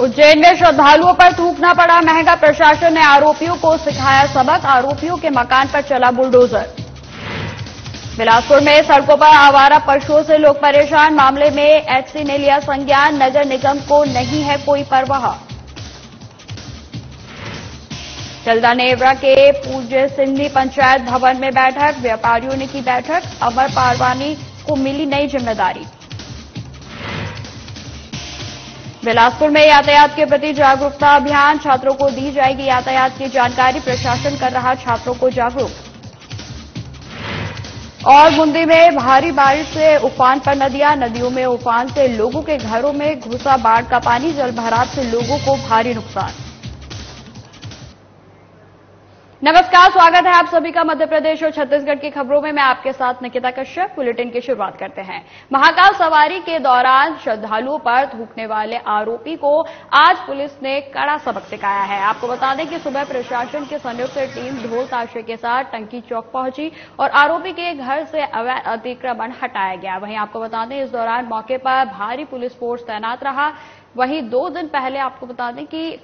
उज्जैन में श्रद्धालुओं पर थूकना पड़ा महंगा। प्रशासन ने आरोपियों को सिखाया सबक। आरोपियों के मकान पर चला बुलडोजर। बिलासपुर में सड़कों पर आवारा पशुओं से लोग परेशान। मामले में एचसी ने लिया संज्ञान। नगर निगम को नहीं है कोई परवाह। जलदा नेवरा के पूज्य सिंधी पंचायत भवन में बैठक। व्यापारियों ने की बैठक। अमर पारवानी को मिली नई जिम्मेदारी। बिलासपुर में यातायात के प्रति जागरूकता अभियान। छात्रों को दी जाएगी यातायात की जानकारी। प्रशासन कर रहा छात्रों को जागरूक। और बूंदी में भारी बारिश से उफान पर नदियों में उफान से लोगों के घरों में घुसा बाढ़ का पानी। जलभराव से लोगों को भारी नुकसान। नमस्कार, स्वागत है आप सभी का मध्य प्रदेश और छत्तीसगढ़ की खबरों में। मैं आपके साथ निकिता कश्यप। बुलेटिन की शुरुआत करते हैं। महाकाल सवारी के दौरान श्रद्धालुओं पर थूकने वाले आरोपी को आज पुलिस ने कड़ा सबक सिखाया है। आपको बता दें कि सुबह प्रशासन की संयुक्त टीम ढोल ताशे के साथ टंकी चौक पहुंची और आरोपी के घर से अवैध अतिक्रमण हटाया गया। वहीं आपको बता दें इस दौरान मौके पर भारी पुलिस फोर्स तैनात रहा। वहीं 2 दिन पहले आपको बता दें कि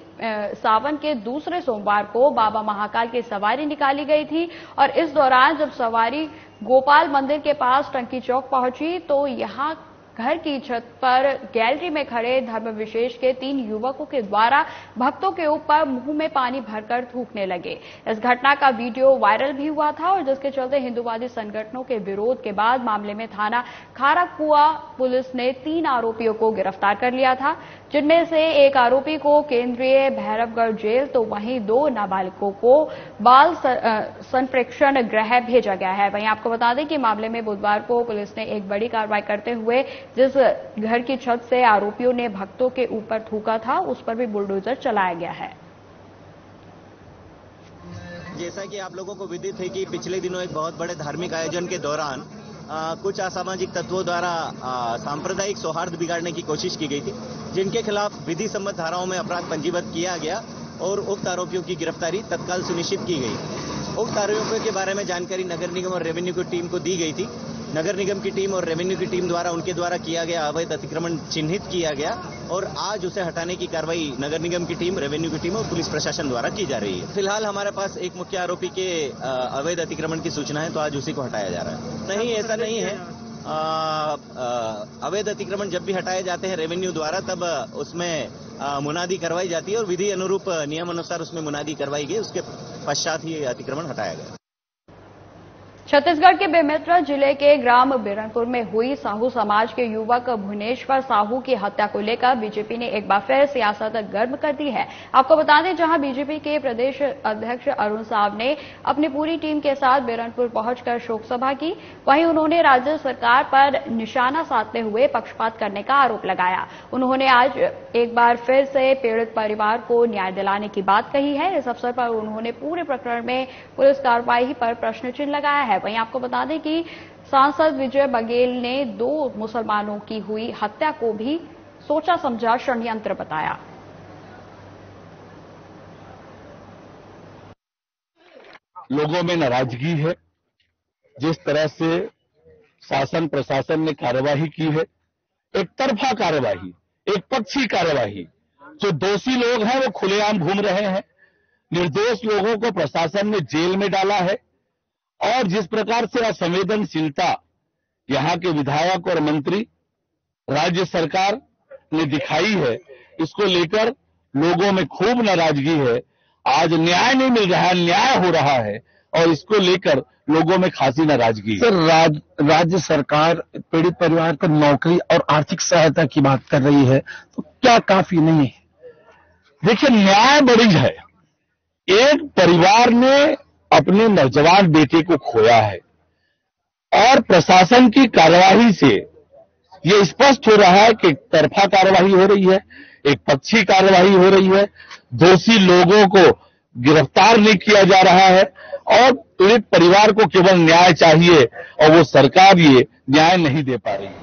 सावन के दूसरे सोमवार को बाबा महाकाल की सवारी निकाली गई थी और इस दौरान जब सवारी गोपाल मंदिर के पास टंकी चौक पहुंची तो यहां घर की छत पर गैलरी में खड़े धर्म विशेष के 3 युवकों के द्वारा भक्तों के ऊपर मुंह में पानी भरकर थूकने लगे। इस घटना का वीडियो वायरल भी हुआ था और जिसके चलते हिंदूवादी संगठनों के विरोध के बाद मामले में थाना खाराकुआ पुलिस ने 3 आरोपियों को गिरफ्तार कर लिया था, जिनमें से एक आरोपी को केंद्रीय भैरवगढ़ जेल तो वहीं 2 नाबालिगों को बाल संप्रेक्षण गृह भेजा गया है। वहीं आपको बता दें कि मामले में बुधवार को पुलिस ने एक बड़ी कार्रवाई करते हुए जिस घर की छत से आरोपियों ने भक्तों के ऊपर थूका था उस पर भी बुलडोजर चलाया गया है। जैसा कि आप लोगों को विदित है कि पिछले दिनों एक बहुत बड़े धार्मिक आयोजन के दौरान कुछ असामाजिक तत्वों द्वारा सांप्रदायिक सौहार्द बिगाड़ने की कोशिश की गई थी, जिनके खिलाफ विधि सम्मत धाराओं में अपराध पंजीबद्ध किया गया और उक्त आरोपियों की गिरफ्तारी तत्काल सुनिश्चित की गई। उक्त आरोपियों के बारे में जानकारी नगर निगम और रेवेन्यू की टीम को दी गई थी। नगर निगम की टीम और रेवेन्यू की टीम द्वारा उनके द्वारा किया गया अवैध अतिक्रमण चिन्हित किया गया और आज उसे हटाने की कार्रवाई नगर निगम की टीम, रेवेन्यू की टीम और पुलिस प्रशासन द्वारा की जा रही है। फिलहाल हमारे पास एक मुख्य आरोपी के अवैध अतिक्रमण की सूचना है, तो आज उसी को हटाया जा रहा है। नहीं, ऐसा नहीं है। अवैध अतिक्रमण जब भी हटाए जाते हैं रेवेन्यू द्वारा तब उसमें मुनादी करवाई जाती है और विधि अनुरूप नियम अनुसार उसमें मुनादी करवाई गई, उसके पश्चात ही अतिक्रमण हटाया गया। छत्तीसगढ़ के बेमेतरा जिले के ग्राम बिरनपुर में हुई साहू समाज के युवक भुवनेश्वर साहू की हत्या को लेकर बीजेपी ने एक बार फिर सियासत गर्म कर दी है। आपको बता दें जहां बीजेपी के प्रदेश अध्यक्ष अरुण साव ने अपनी पूरी टीम के साथ बिरनपुर पहुंचकर शोक सभा की, वहीं उन्होंने राज्य सरकार पर निशाना साधते हुए पक्षपात करने का आरोप लगाया। उन्होंने आज एक बार फिर से पीड़ित परिवार को न्याय दिलाने की बात कही है। इस अवसर पर उन्होंने पूरे प्रकरण में पुलिस कार्रवाई पर प्रश्न चिन्ह लगाया है। वहीं आपको बता दें कि सांसद विजय बघेल ने 2 मुसलमानों की हुई हत्या को भी सोचा समझा षड्यंत्र बताया। लोगों में नाराजगी है। जिस तरह से शासन प्रशासन ने कार्यवाही की है, एक तरफा कार्यवाही, एक पक्षी कार्यवाही। जो दोषी लोग हैं वो खुलेआम घूम रहे हैं। निर्दोष लोगों को प्रशासन ने जेल में डाला है और जिस प्रकार से असंवेदनशीलता यहां के विधायक और मंत्री, राज्य सरकार ने दिखाई है, इसको लेकर लोगों में खूब नाराजगी है। आज न्याय नहीं मिल रहा है, न्याय हो रहा है और इसको लेकर लोगों में खासी नाराजगी है। सर, राज्य सरकार पीड़ित परिवार को नौकरी और आर्थिक सहायता की बात कर रही है, तो क्या काफी नहीं है? देखिए, न्याय बड़ी है। एक परिवार ने अपने नौजवान बेटे को खोया है और प्रशासन की कार्यवाही से ये स्पष्ट हो रहा है कि एक तरफा कार्यवाही हो रही है, एक पक्षी कार्यवाही हो रही है। दोषी लोगों को गिरफ्तार नहीं किया जा रहा है और पीड़ित परिवार को केवल न्याय चाहिए और वो सरकार ये न्याय नहीं दे पा रही है।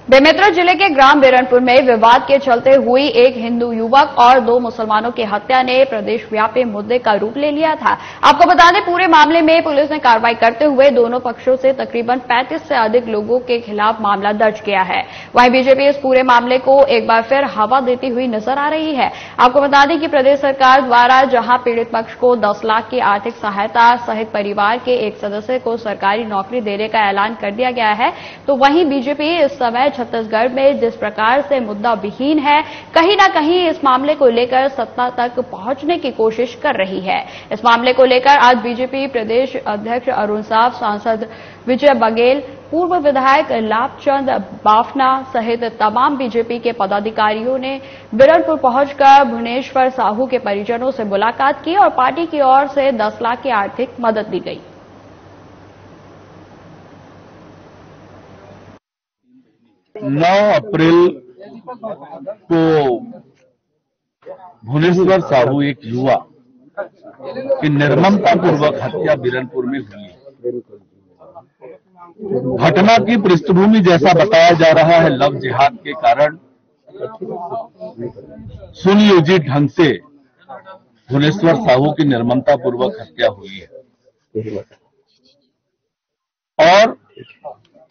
बेमेतरा जिले के ग्राम बिरनपुर में विवाद के चलते हुई एक हिंदू युवक और 2 मुसलमानों की हत्या ने प्रदेशव्यापी मुद्दे का रूप ले लिया था। आपको बता दें, पूरे मामले में पुलिस ने कार्रवाई करते हुए दोनों पक्षों से तकरीबन 35 से अधिक लोगों के खिलाफ मामला दर्ज किया है। वहीं बीजेपी इस पूरे मामले को एक बार फिर हवा देती हुई नजर आ रही है। आपको बता दें कि प्रदेश सरकार द्वारा जहां पीड़ित पक्ष को 10 लाख की आर्थिक सहायता सहित परिवार के एक सदस्य को सरकारी नौकरी देने का ऐलान कर दिया गया है, तो वहीं बीजेपी इस समय छत्तीसगढ़ में जिस प्रकार से मुद्दा विहीन है, कहीं न कहीं इस मामले को लेकर सत्ता तक पहुंचने की कोशिश कर रही है। इस मामले को लेकर आज बीजेपी प्रदेश अध्यक्ष अरुण साव, सांसद विजय बघेल, पूर्व विधायक लाभचंद बाफना सहित तमाम बीजेपी के पदाधिकारियों ने बिरनपुर पहुंचकर भुवनेश्वर साहू के परिजनों से मुलाकात की और पार्टी की ओर से 10 लाख की आर्थिक मदद दी गई। 9 अप्रैल को भुवनेश्वर साहू एक युवा की निर्ममतापूर्वक हत्या बिरनपुर में हुई है। घटना की पृष्ठभूमि जैसा बताया जा रहा है, लव जिहाद के कारण सुनियोजित ढंग से भुवनेश्वर साहू की निर्ममतापूर्वक हत्या हुई है। और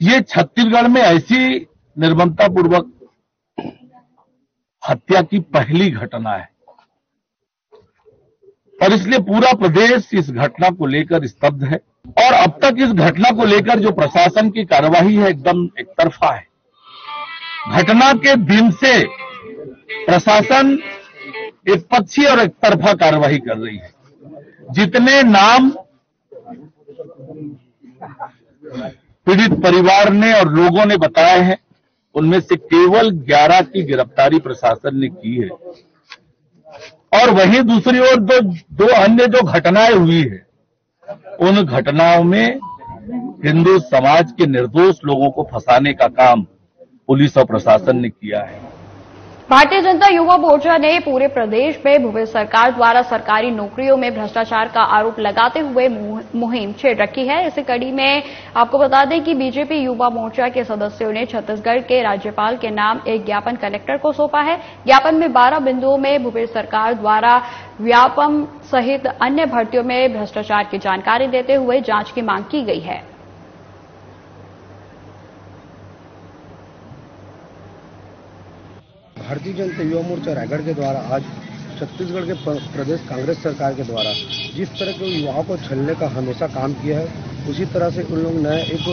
ये छत्तीसगढ़ में ऐसी निर्ममतापूर्वक हत्या की पहली घटना है और इसलिए पूरा प्रदेश इस घटना को लेकर स्तब्ध है। और अब तक इस घटना को लेकर जो प्रशासन की कार्यवाही है एकदम एकतरफा है। घटना के दिन से प्रशासन एक पक्षी और एकतरफा कार्यवाही कर रही है। जितने नाम पीड़ित परिवार ने और लोगों ने बताए हैं, उनमें से केवल 11 की गिरफ्तारी प्रशासन ने की है। और वहीं दूसरी ओर दो अन्य जो घटनाएं हुई है, उन घटनाओं में हिंदू समाज के निर्दोष लोगों को फंसाने का काम पुलिस और प्रशासन ने किया है। भारतीय जनता युवा मोर्चा ने पूरे प्रदेश में भूपेश सरकार द्वारा सरकारी नौकरियों में भ्रष्टाचार का आरोप लगाते हुए मुहिम छेड़ रखी है। इसी कड़ी में आपको बता दें कि बीजेपी युवा मोर्चा के सदस्यों ने छत्तीसगढ़ के राज्यपाल के नाम एक ज्ञापन कलेक्टर को सौंपा है। ज्ञापन में 12 बिंदुओं में भूपेश सरकार द्वारा व्यापम सहित अन्य भर्तियों में भ्रष्टाचार की जानकारी देते हुए जांच की मांग की गई है। भारतीय जनता युवा मोर्चा रायगढ़ के द्वारा आज छत्तीसगढ़ के प्रदेश कांग्रेस सरकार के द्वारा जिस तरह के युवाओं को छलने का हमेशा काम किया है, उसी तरह से उन लोग नए एक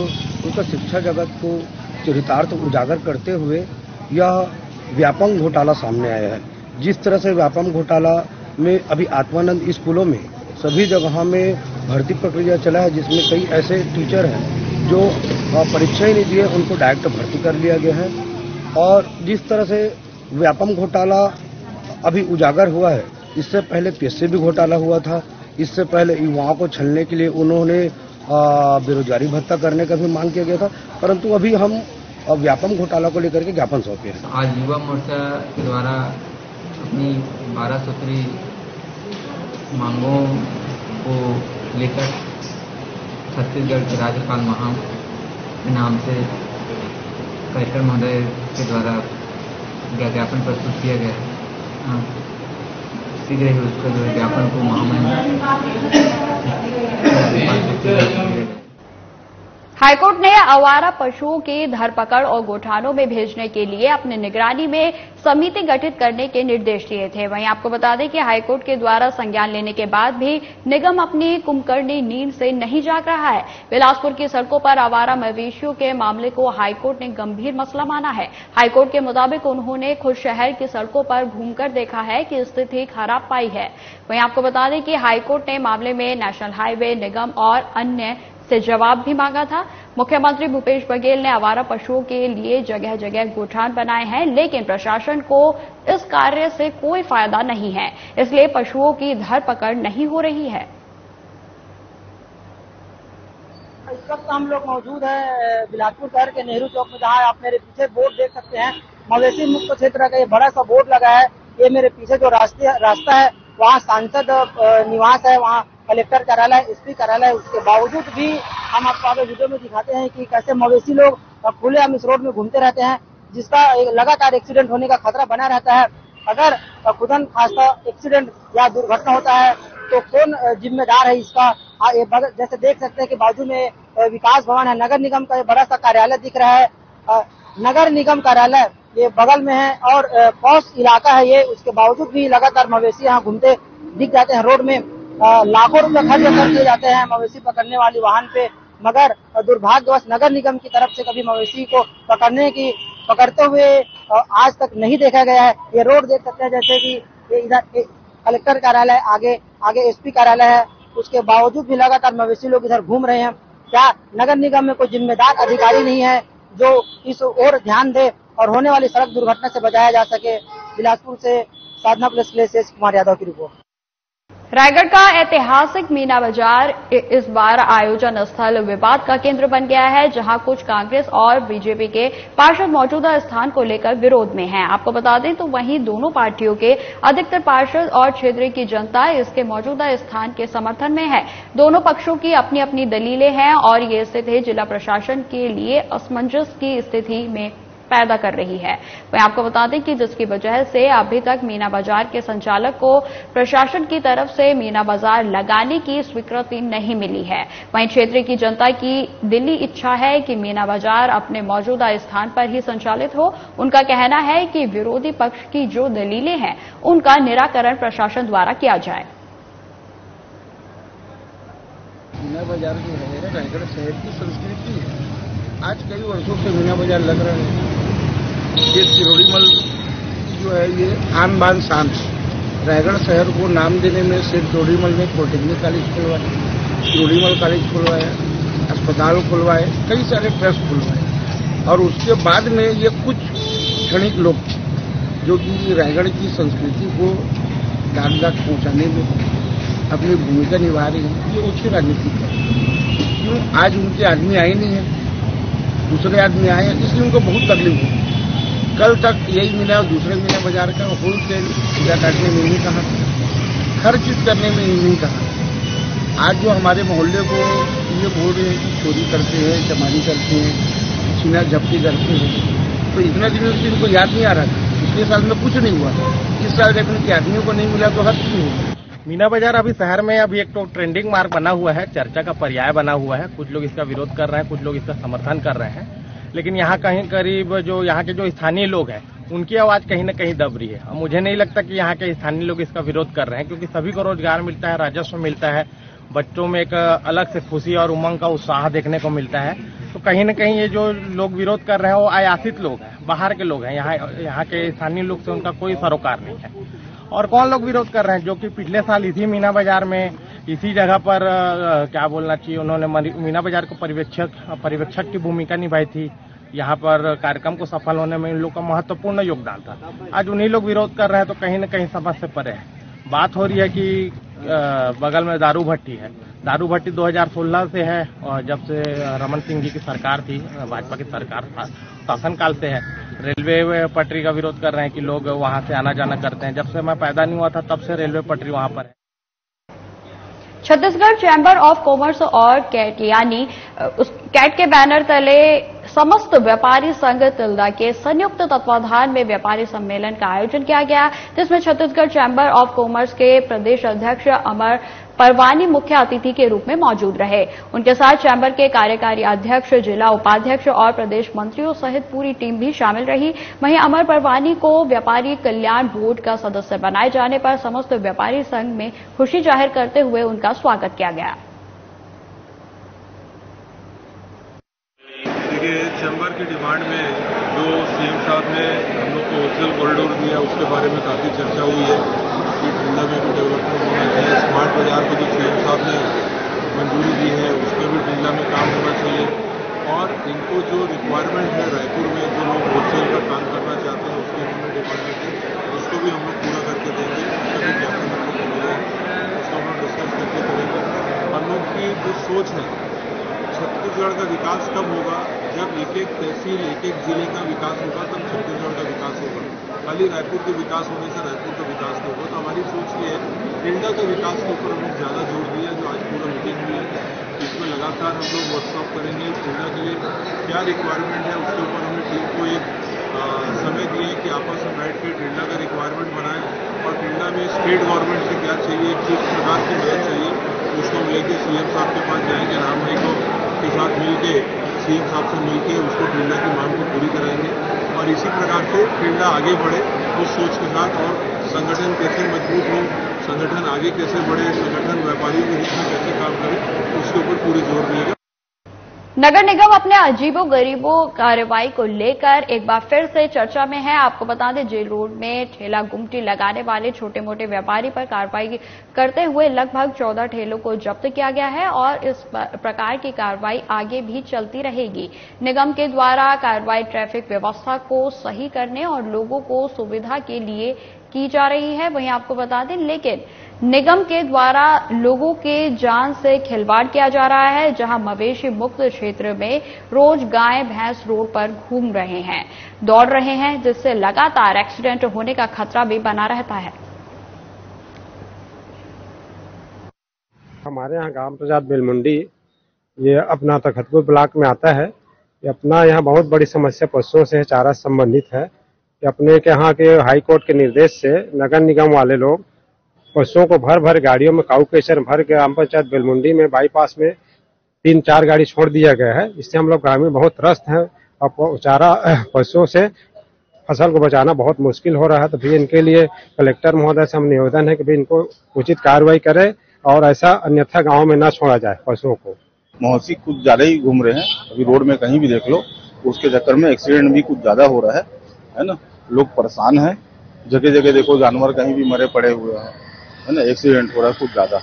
उनका शिक्षा जगत को चरितार्थ उजागर करते हुए यह व्यापम घोटाला सामने आया है। जिस तरह से व्यापम घोटाला में अभी आत्मानंद स्कूलों में सभी जगहों में भर्ती प्रक्रिया चला है, जिसमें कई ऐसे टीचर हैं जो परीक्षा ही नहीं दिए, उनको डायरेक्ट भर्ती कर लिया गया है। और जिस तरह से व्यापम घोटाला अभी उजागर हुआ है, इससे पहले पीएससी भी घोटाला हुआ था। इससे पहले युवाओं को छलने के लिए उन्होंने बेरोजगारी भत्ता करने का भी मांग किया गया था, परंतु अभी हम व्यापम घोटाला को लेकर के ज्ञापन सौंपे हैं। आज युवा मोर्चा के द्वारा अपनी 12 सूत्री मांगों को लेकर छत्तीसगढ़ के राज्यपाल महाम के नाम से कलेक्टर महोदय के द्वारा ज्ञापन प्रस्तुत किया गया है। शीघ्र ही उसका जो ज्ञापन को महामहिम हाईकोर्ट ने आवारा पशुओं की धरपकड़ और गौठानों में भेजने के लिए अपनी निगरानी में समिति गठित करने के निर्देश दिए थे। वहीं आपको बता दें कि हाईकोर्ट के द्वारा संज्ञान लेने के बाद भी निगम अपनी कुंभकर्णी नींद से नहीं जाग रहा है। बिलासपुर की सड़कों पर आवारा मवेशियों के मामले को हाईकोर्ट ने गंभीर मसला माना है। हाईकोर्ट के मुताबिक उन्होंने खुद शहर की सड़कों पर घूमकर देखा है कि स्थिति खराब पाई है। वहीं आपको बता दें कि हाईकोर्ट ने मामले में नेशनल हाईवे निगम और अन्य से जवाब भी मांगा था। मुख्यमंत्री भूपेश बघेल ने आवारा पशुओं के लिए जगह जगह गोठान बनाए हैं, लेकिन प्रशासन को इस कार्य से कोई फायदा नहीं है, इसलिए पशुओं की धरपकड़ नहीं हो रही है। इस वक्त हम लोग मौजूद हैं बिलासपुर शहर के नेहरू चौक में, जहां आप मेरे पीछे बोर्ड देख सकते हैं। मवेशी मुक्त क्षेत्र का ये बड़ा सा बोर्ड लगा है। ये मेरे पीछे जो रास्ता है, वहाँ सांसद निवास है, वहाँ कलेक्टर कार्यालय, एसपी कार्यालय। उसके बावजूद भी हम आपको आगे वीडियो में दिखाते हैं कि कैसे मवेशी लोग खुलेआम इस रोड में घूमते रहते हैं, जिसका लगातार एक्सीडेंट होने का खतरा बना रहता है। अगर खुदन खासा एक्सीडेंट या दुर्घटना होता है तो कौन जिम्मेदार है इसका? ये जैसे देख सकते हैं कि बाजू में विकास भवन है, नगर निगम का बड़ा सा कार्यालय दिख रहा है। नगर निगम कार्यालय ये बगल में है और पॉश इलाका है ये, उसके बावजूद भी लगातार मवेशी यहाँ घूमते दिख जाते हैं रोड में। लाखों रुपए खर्च कर दिए जाते हैं मवेशी पकड़ने वाली वाहन पे, मगर दुर्भाग्यवश नगर निगम की तरफ से कभी मवेशी को पकड़ते हुए आज तक नहीं देखा गया है। ये रोड देख सकते हैं जैसे कि ये इधर कलेक्टर कार्यालय आगे एसपी कार्यालय है, उसके बावजूद भी लगातार मवेशी लोग इधर घूम रहे हैं। क्या नगर निगम में कोई जिम्मेदार अधिकारी नहीं है जो इस ओर ध्यान दे और होने वाली सड़क दुर्घटना से बचाया जा सके? बिलासपुर से साधना प्लस कुमार यादव की रिपोर्ट। रायगढ़ का ऐतिहासिक मीना बाजार इस बार आयोजन स्थल विवाद का केंद्र बन गया है, जहां कुछ कांग्रेस और बीजेपी के पार्षद मौजूदा स्थान को लेकर विरोध में हैं। आपको बता दें तो वहीं दोनों पार्टियों के अधिकतर पार्षद और क्षेत्र की जनता इसके मौजूदा स्थान के समर्थन में है। दोनों पक्षों की अपनी अपनी दलीलें हैं और ये स्थिति जिला प्रशासन के लिए असमंजस की स्थिति में पैदा कर रही है। वहीं आपको बता दें कि जिसकी वजह से अभी तक मीना बाजार के संचालक को प्रशासन की तरफ से मीना बाजार लगाने की स्वीकृति नहीं मिली है। वहीं क्षेत्र की जनता की दिली इच्छा है कि मीना बाजार अपने मौजूदा स्थान पर ही संचालित हो। उनका कहना है कि विरोधी पक्ष की जो दलीलें हैं उनका निराकरण प्रशासन द्वारा किया जाए। मीना बाजार जो है रायगढ़ शहर की संस्कृति है। आज कई वर्षों से मीना बाजार लग रहा है। ये किरोड़ीमल जो है ये आन बान शान, रायगढ़ शहर को नाम देने में सेठ किरोड़ीमल ने पॉलिटेक्निक कॉलेज खुलवाया, किरोड़ीमल कॉलेज खुलवाया, अस्पताल खुलवाए, कई सारे ट्रस्ट खुलवाए और उसके बाद में ये कुछ क्षणिक लोग जो कि रायगढ़ की संस्कृति को दाग दाग पहुंचाने में अपनी भूमिका निभा रही है, ये उच्च राजनीति है। क्यों आज उनके आदमी आए नहीं है, दूसरे आदमी आए हैं, इसलिए उनको बहुत तकलीफ हुई। कल तक यही मीना दूसरे मीना बाजार का होलसेल पूजा काटने में नहीं कहा, खर्च करने में नहीं कहा। आज जो हमारे मोहल्ले को ये बोल रहे हैं कि चोरी करते हैं, चमारी करते हैं, छीना झपटी करते हैं, तो इतना दिनों से इनको याद नहीं आ रहा था। पिछले साल में कुछ नहीं हुआ, इस साल जब इनके आदमियों को नहीं मिला तो हर चीज हुआ। मीना बाजार अभी शहर में अभी एक तो ट्रेंडिंग मार्क बना हुआ है, चर्चा का पर्याय बना हुआ है। कुछ लोग इसका विरोध कर रहे हैं, कुछ लोग इसका समर्थन कर रहे हैं, लेकिन यहाँ कहीं करीब जो यहाँ के जो स्थानीय लोग हैं उनकी आवाज कहीं न कहीं दब रही है। अब मुझे नहीं लगता कि यहाँ के स्थानीय लोग इसका विरोध कर रहे हैं, क्योंकि सभी को रोजगार मिलता है, राजस्व मिलता है, बच्चों में एक अलग से खुशी और उमंग का उत्साह देखने को मिलता है। तो कहीं न कहीं ये जो लोग विरोध कर रहे हैं वो आयातित लोग हैं, बाहर के लोग हैं, यहाँ के स्थानीय लोग से उनका कोई सरोकार नहीं है। और कौन लोग विरोध कर रहे हैं? जो कि पिछले साल इसी मीना बाजार में इसी जगह पर क्या बोलना चाहिए, उन्होंने मीना बाजार को पर्यवेक्षक की भूमिका निभाई थी। यहाँ पर कार्यक्रम को सफल होने में इन लोगों का महत्वपूर्ण योगदान था। आज उन्हीं लोग विरोध कर रहे हैं, तो कहीं न कहीं समझ से परे है। बात हो रही है कि बगल में दारू भट्टी है। दारू भट्टी 2016 से है और जब से रमन सिंह जी की सरकार थी, भाजपा की सरकार था, शासनकाल से है। रेलवे पटरी का विरोध कर रहे हैं कि लोग वहां से आना जाना करते हैं। जब से मैं पैदा नहीं हुआ था तब से रेलवे पटरी वहां पर है। छत्तीसगढ़ चैंबर ऑफ कॉमर्स और कैट यानी उस कैट के बैनर तले समस्त व्यापारी संघ तिल्दा के संयुक्त तत्वाधान में व्यापारी सम्मेलन का आयोजन किया गया, जिसमें छत्तीसगढ़ चैंबर ऑफ कॉमर्स के प्रदेश अध्यक्ष अमर परवानी मुख्य अतिथि के रूप में मौजूद रहे। उनके साथ चैंबर के कार्यकारी अध्यक्ष, जिला उपाध्यक्ष और प्रदेश मंत्रियों सहित पूरी टीम भी शामिल रही। वहीं अमर परवानी को व्यापारी कल्याण बोर्ड का सदस्य बनाए जाने पर समस्त व्यापारी संघ में खुशी जाहिर करते हुए उनका स्वागत किया गया। देखिए, चैम्बर की डिमांड में जो सीएम साहब ने हम लोग को होलसेल कॉरिडोर दिया उसके बारे में काफ़ी चर्चा हुई है कि धंधा में भी डेवलपमेंट होना चाहिए। स्मार्ट बाजार को जो सीएम साहब ने मंजूरी दी है उसमें भी धंधा में काम होना चाहिए और इनको जो रिक्वायरमेंट है रायपुर में जो लोग होलसेल का काम करना चाहते हैं उसकी उन्होंने डिमांड की, उसको भी हम लोग पूरा करके देंगे। उसका भी ज्ञापन हम लोग को मिला है, उसका हम लोग डिस्कस करके करेंगे। हम लोग की जो सोच है छत्तीसगढ़ का विकास कब होगा, जब एक एक तहसील एक एक जिले का विकास होगा तब छत्तीसगढ़ का विकास होगा। खाली रायपुर के विकास होने से रायपुर का विकास नहीं होगा। तो हमारी सोच ये है कि टिल्डा के विकास के ऊपर हमने ज़्यादा जोर दिया, जो आज पूरा मीटिंग हुई है। इसमें लगातार हम लोग वर्कशॉप करेंगे। टिल्डा के लिए क्या रिक्वायरमेंट है उसके ऊपर हमने टीम को एक समय दिए कि आपस में बैठ के टिल्डा का रिक्वायरमेंट बनाएं और टिल्डा में स्टेट गवर्नमेंट से क्या चाहिए, किस प्रकार की मदद चाहिए, उसको हम लेके सीएम साहब के पास जाएंगे। राम भाई को के साथ मिलके सीएम साहब से मिलके उसको टिल्डा की मांग को पूरी कराएंगे और इसी प्रकार से टिल्डा आगे बढ़े उस सोच के साथ। और संगठन कैसे मजबूत हो, संगठन आगे कैसे बढ़े, संगठन व्यापारियों के हित में कैसे काम करे, उसके ऊपर पूरी जोर दिएगा। नगर निगम अपने अजीबो-गरीबो कार्रवाई को लेकर एक बार फिर से चर्चा में है। आपको बता दें, जेल रोड में ठेला गुमटी लगाने वाले छोटे मोटे व्यापारी पर कार्रवाई करते हुए लगभग 14 ठेलों को जब्त किया गया है और इस प्रकार की कार्रवाई आगे भी चलती रहेगी। निगम के द्वारा कार्रवाई ट्रैफिक व्यवस्था को सही करने और लोगों को सुविधा के लिए की जा रही है। वहीं आपको बता दें, लेकिन निगम के द्वारा लोगों के जान से खिलवाड़ किया जा रहा है, जहां मवेशी मुक्त क्षेत्र में रोज गाय भैंस रोड पर घूम रहे हैं, दौड़ रहे हैं, जिससे लगातार एक्सीडेंट होने का खतरा भी बना रहता है। हमारे यहाँ ग्राम पंचायत बेलमुंडी ये अपना तखतपुर ब्लॉक में आता है। ये अपना यहाँ बहुत बड़ी समस्या पशुओं से चारा संबंधित है। कि अपने के यहाँ के हाई कोर्ट के निर्देश से नगर निगम वाले लोग पशुओं को भर भर गाड़ियों में काऊ केचर भर के ग्राम पंचायत बेलमुंडी में बाईपास में 3-4 गाड़ी छोड़ दिया गया है। इससे हम लोग ग्रामीण बहुत त्रस्त हैं और चारा पशुओं से फसल को बचाना बहुत मुश्किल हो रहा है। तो भी इनके लिए कलेक्टर महोदय से हम निवेदन है कि भी इनको उचित कार्रवाई करे और ऐसा अन्यथा गाँव में न छोड़ा जाए पशुओं को। मवेशी कुछ ज्यादा ही घूम रहे हैं, अभी रोड में कहीं भी देख लो, उसके चक्कर में एक्सीडेंट भी कुछ ज्यादा हो रहा है ना। लोग परेशान हैं, जगह जगह देखो जानवर कहीं भी मरे पड़े हुए हैं, है ना। एक्सीडेंट हो रहा है कुछ ज्यादा।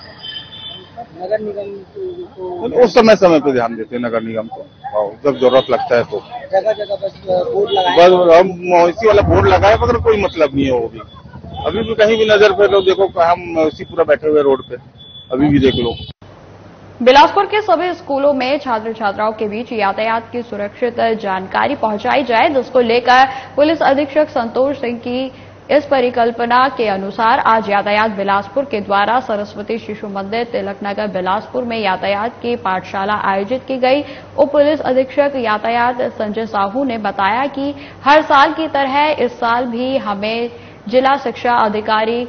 नगर निगम उस समय पे ध्यान देते हैं नगर निगम को, जब जरूरत लगता है तो जगह जगह बस बोर्ड लगाए। बस हम मवेशी वाला बोर्ड लगाए, मगर कोई मतलब नहीं है। वो भी अभी भी कहीं भी नजर पे लो, देखो हम मवेशी पूरा बैठे हुए रोड पे, अभी भी देख लो। बिलासपुर के सभी स्कूलों में छात्र छात्राओं के बीच यातायात की सुरक्षित जानकारी पहुंचाई जाए, जिसको लेकर पुलिस अधीक्षक संतोष सिंह की इस परिकल्पना के अनुसार आज यातायात बिलासपुर के द्वारा सरस्वती शिशु मंदिर तिलकनगर बिलासपुर में यातायात की पाठशाला आयोजित की गई। उप पुलिस अधीक्षक यातायात संजय साहू ने बताया कि हर साल की तरह इस साल भी हमें जिला शिक्षा अधिकारी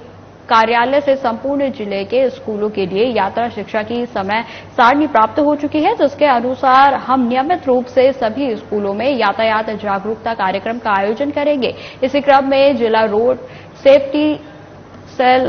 कार्यालय से संपूर्ण जिले के स्कूलों के लिए यात्रा शिक्षा की समय सारणी प्राप्त हो चुकी है, जिसके अनुसार हम नियमित रूप से सभी स्कूलों में यातायात जागरूकता कार्यक्रम का आयोजन करेंगे। इसी क्रम में जिला रोड सेफ्टी सेल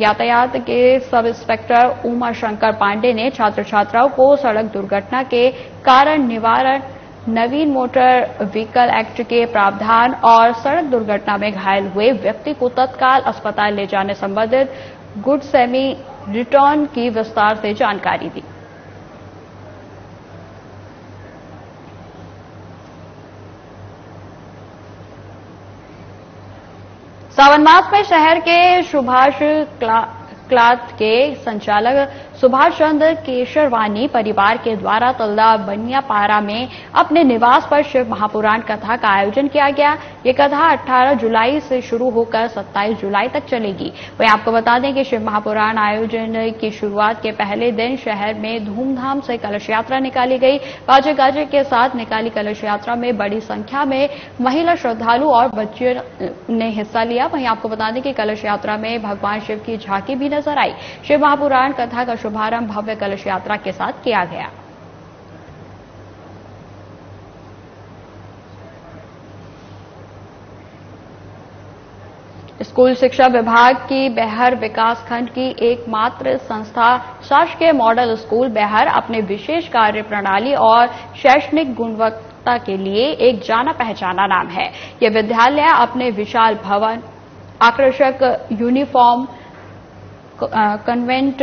यातायात के सब इंस्पेक्टर उमा शंकर पांडे ने छात्र छात्राओं को सड़क दुर्घटना के कारण निवारण, नवीन मोटर व्हीकल एक्ट के प्रावधान और सड़क दुर्घटना में घायल हुए व्यक्ति को तत्काल अस्पताल ले जाने संबंधित गुड सेमी रिटर्न की विस्तार से जानकारी दी। सावन मास में शहर के सुभाष क्लाथ के संचालक सुभाष चंद्र केशरवानी परिवार के द्वारा तलदा बनियापारा में अपने निवास पर शिव महापुराण कथा का आयोजन किया गया। ये कथा 18 जुलाई से शुरू होकर 27 जुलाई तक चलेगी। वहीं आपको बता दें कि शिव महापुराण आयोजन की शुरुआत के पहले दिन शहर में धूमधाम से कलश यात्रा निकाली गई। बाजे गाजे के साथ निकाली कलश यात्रा में बड़ी संख्या में महिला श्रद्धालु और बच्चे ने हिस्सा लिया। वहीं आपको बता दें कि कलश यात्रा में भगवान शिव की झांकी भी नजर आई। शिव महापुराण कथा का शुभारंभ भव्य कलश यात्रा के साथ किया गया। स्कूल शिक्षा विभाग की बेहर विकास खंड की एकमात्र संस्था शासकीय मॉडल स्कूल बेहर अपने विशेष कार्य प्रणाली और शैक्षणिक गुणवत्ता के लिए एक जाना पहचाना नाम है। यह विद्यालय अपने विशाल भवन, आकर्षक यूनिफॉर्म, कन्वेंट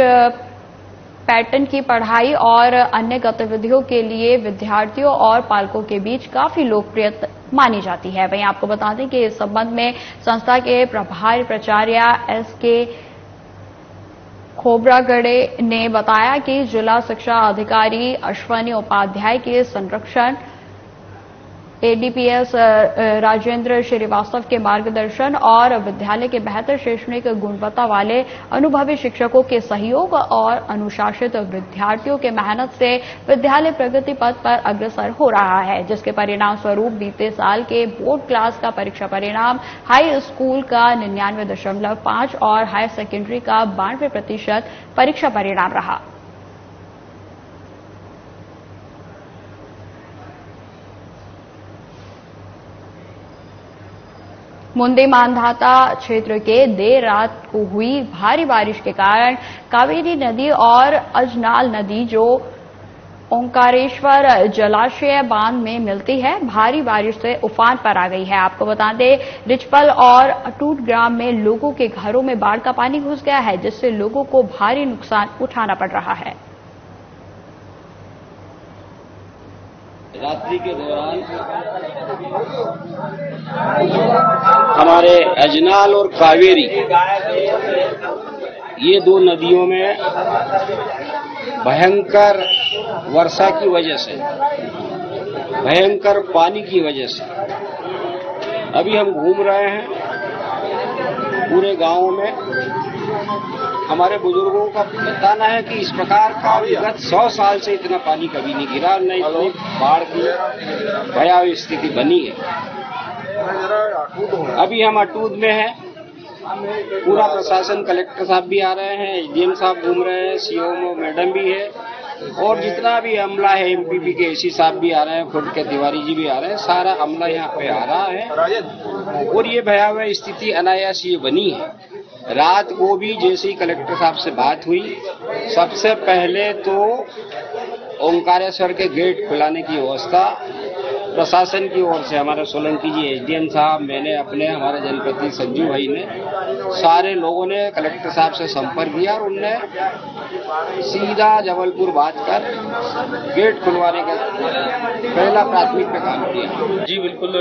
पैटर्न की पढ़ाई और अन्य गतिविधियों के लिए विद्यार्थियों और पालकों के बीच काफी लोकप्रिय मानी जाती है। वहीं आपको बता दें कि इस संबंध में संस्था के प्रभारी प्राचार्य एस.के. खोबरागड़े ने बताया कि जिला शिक्षा अधिकारी अश्वनी उपाध्याय के संरक्षण एडीपीएस राजेंद्र श्रीवास्तव के मार्गदर्शन और विद्यालय के बेहतर शैक्षणिक गुणवत्ता वाले अनुभवी शिक्षकों के सहयोग और अनुशासित विद्यार्थियों के मेहनत से विद्यालय प्रगति पथ पर अग्रसर हो रहा है, जिसके परिणाम स्वरूप बीते साल के बोर्ड क्लास का परीक्षा परिणाम हाई स्कूल का 99.5 और हायर सेकेंडरी का 92% परीक्षा परिणाम रहा। मुंदी मांधाता क्षेत्र के देर रात को हुई भारी बारिश के कारण कावेरी नदी और अजनाल नदी जो ओंकारेश्वर जलाशय बांध में मिलती है, भारी बारिश से उफान पर आ गई है। आपको बता दें, रिचपल और अटूट ग्राम में लोगों के घरों में बाढ़ का पानी घुस गया है, जिससे लोगों को भारी नुकसान उठाना पड़ रहा है। रात्रि के दौरान हमारे अजनाल और कावेरी ये दो नदियों में भयंकर वर्षा की वजह से, भयंकर पानी की वजह से अभी हम घूम रहे हैं पूरे गांव में। हमारे बुजुर्गों का बताना है कि इस प्रकार का विगत 100 साल से इतना पानी कभी नहीं गिरा, न इतनी बाढ़ की भयावह स्थिति बनी है। अभी हम अटूट में हैं, पूरा प्रशासन, कलेक्टर साहब भी आ रहे हैं, एसडीएम साहब घूम रहे हैं, सीओ मैडम भी है और जितना भी अमला है, एमपीपी के एसी साहब भी आ रहे हैं, खुद के तिवारी जी भी आ रहे हैं, सारा अमला यहाँ पे आ रहा है और ये भयावह स्थिति अनायास ये बनी है। रात को भी जैसे ही कलेक्टर साहब से बात हुई, सबसे पहले तो ओंकारेश्वर के गेट खुलाने की व्यवस्था प्रशासन की ओर से, हमारे सोलंकी जी एसडीएम साहब, मैंने अपने हमारे जनप्रतिनिधि संजू भाई ने, सारे लोगों ने कलेक्टर साहब से संपर्क किया और उनने सीधा जबलपुर बात कर गेट खुलवाने का पहला प्राथमिक पे काम किया। जी बिल्कुल,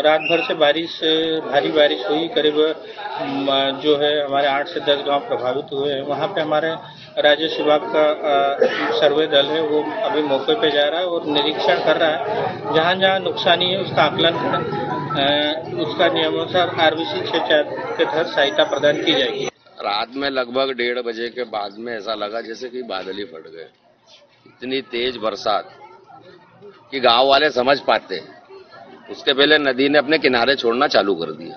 रात भर से भारी बारिश हुई। करीब जो है हमारे 8 से 10 गांव प्रभावित हुए हैं। वहां पे हमारे राजस्व विभाग का सर्वे दल है, वो अभी मौके पे जा रहा है और निरीक्षण कर रहा है। जहां जहां नुकसानी है उसका आकलन कर उसका नियमानुसार आरबीसी 6 के तहत सहायता प्रदान की जाएगी। रात में लगभग 1:30 बजे के बाद में ऐसा लगा जैसे कि बादल ही फट गए। इतनी तेज बरसात कि गांव वाले समझ पाते, उसके पहले नदी ने अपने किनारे छोड़ना चालू कर दिया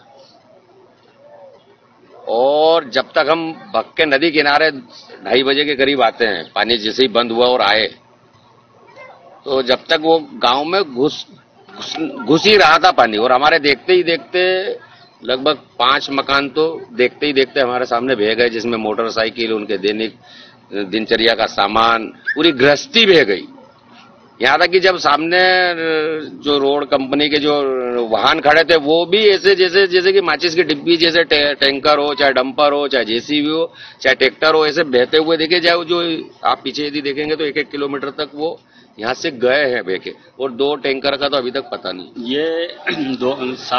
और जब तक हम भग के नदी किनारे 2:30 बजे के करीब आते हैं, पानी जैसे ही बंद हुआ और आए, तो जब तक वो गांव में घुस ही रहा था पानी। और हमारे देखते ही देखते लगभग 5 मकान तो देखते ही देखते हमारे सामने बह गए, जिसमें मोटरसाइकिल, उनके दैनिक दिनचर्या का सामान, पूरी गृहस्थी बह गई। यहाँ तक कि जब सामने जो रोड कंपनी के जो वाहन खड़े थे, वो भी ऐसे जैसे कि माचिस की डिब्बी जैसे टैंकर हो, चाहे डंपर हो, चाहे जेसीबी हो, चाहे ट्रैक्टर हो, ऐसे बहते हुए देखे जाए। जो आप पीछे यदि देखेंगे तो 1-1 किलोमीटर तक वो यहाँ से गए हैं बेके, और 2 टैंकर का तो अभी तक पता नहीं। ये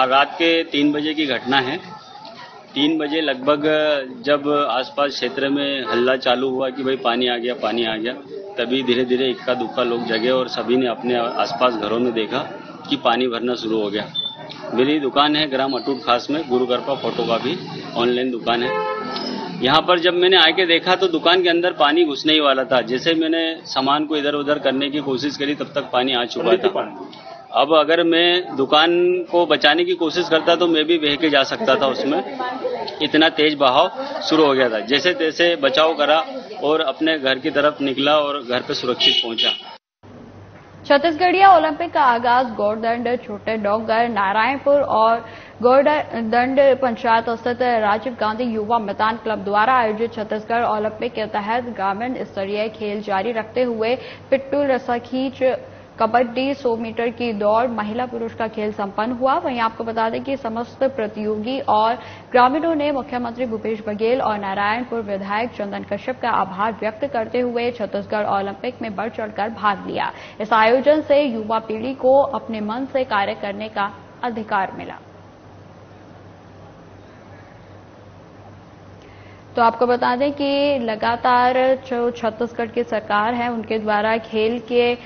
रात के 3 बजे की घटना है। 3 बजे लगभग जब आसपास क्षेत्र में हल्ला चालू हुआ कि भाई पानी आ गया, पानी आ गया, तभी धीरे धीरे इक्का दुक्का लोग जगे और सभी ने अपने आसपास घरों में देखा कि पानी भरना शुरू हो गया। मेरी दुकान है ग्राम अटूट खास में, गुरु कृपा फोटोकॉपी ऑनलाइन दुकान है। यहाँ पर जब मैंने आके देखा तो दुकान के अंदर पानी घुसने ही वाला था। जैसे मैंने सामान को इधर उधर करने की कोशिश करी, तब तक पानी आ चुका था। अब अगर मैं दुकान को बचाने की कोशिश करता तो मैं भी बह के जा सकता था उसमें, इतना तेज बहाव शुरू हो गया था। जैसे तैसे बचाव करा और अपने घर की तरफ निकला और घर पे सुरक्षित पहुंचा। छत्तीसगढ़िया ओलंपिक का आगाज गौरदंड, छोटे डोंगर, नारायणपुर और गौरदंड पंचायत स्थित राजीव गांधी युवा मैदान क्लब द्वारा आयोजित छत्तीसगढ़ ओलंपिक के तहत ग्रामीण स्तरीय खेल जारी रखते हुए पिट्टू, रस्साखींच, कबड्डी, 100 मीटर की दौड़, महिला पुरुष का खेल संपन्न हुआ। वहीं आपको बता दें कि समस्त प्रतियोगी और ग्रामीणों ने मुख्यमंत्री भूपेश बघेल और नारायणपुर विधायक चंदन कश्यप का आभार व्यक्त करते हुए छत्तीसगढ़ ओलंपिक में बढ़ चढ़कर भाग लिया। इस आयोजन से युवा पीढ़ी को अपने मन से कार्य करने का अधिकार मिला। तो आपको बता दें कि लगातार जो छत्तीसगढ़ की सरकार है उनके द्वारा खेल के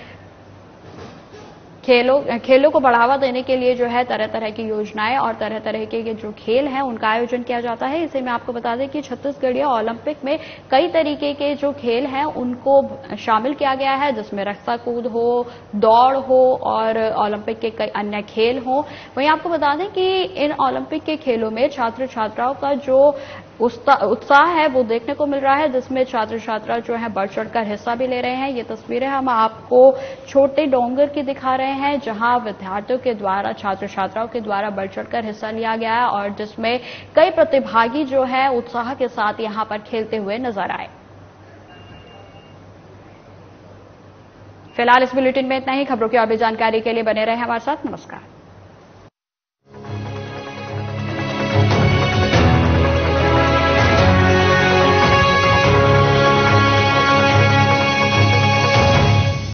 खेलों को बढ़ावा देने के लिए जो है तरह तरह की योजनाएं और तरह तरह के जो खेल हैं उनका आयोजन किया जाता है। इसे मैं आपको बता दें कि छत्तीसगढ़ीय ओलंपिक में कई तरीके के जो खेल हैं उनको शामिल किया गया है, जिसमें रस्सा कूद हो, दौड़ हो और ओलंपिक के कई अन्य खेल हो। वहीं आपको बता दें कि इन ओलंपिक के खेलों में छात्र छात्राओं का जो उत्साह है वो देखने को मिल रहा है, जिसमें छात्र छात्रा जो है बढ़ चढ़कर हिस्सा भी ले रहे हैं। ये तस्वीरें हम आपको छोटे डोंगर की दिखा रहे हैं, जहां विद्यार्थियों के द्वारा, छात्र छात्राओं के द्वारा बढ़ चढ़कर हिस्सा लिया गया है और जिसमें कई प्रतिभागी जो है उत्साह के साथ यहां पर खेलते हुए नजर आए। फिलहाल इस बुलेटिन में इतना ही। खबरों की और भी जानकारी के लिए बने रहे हमारे साथ। नमस्कार।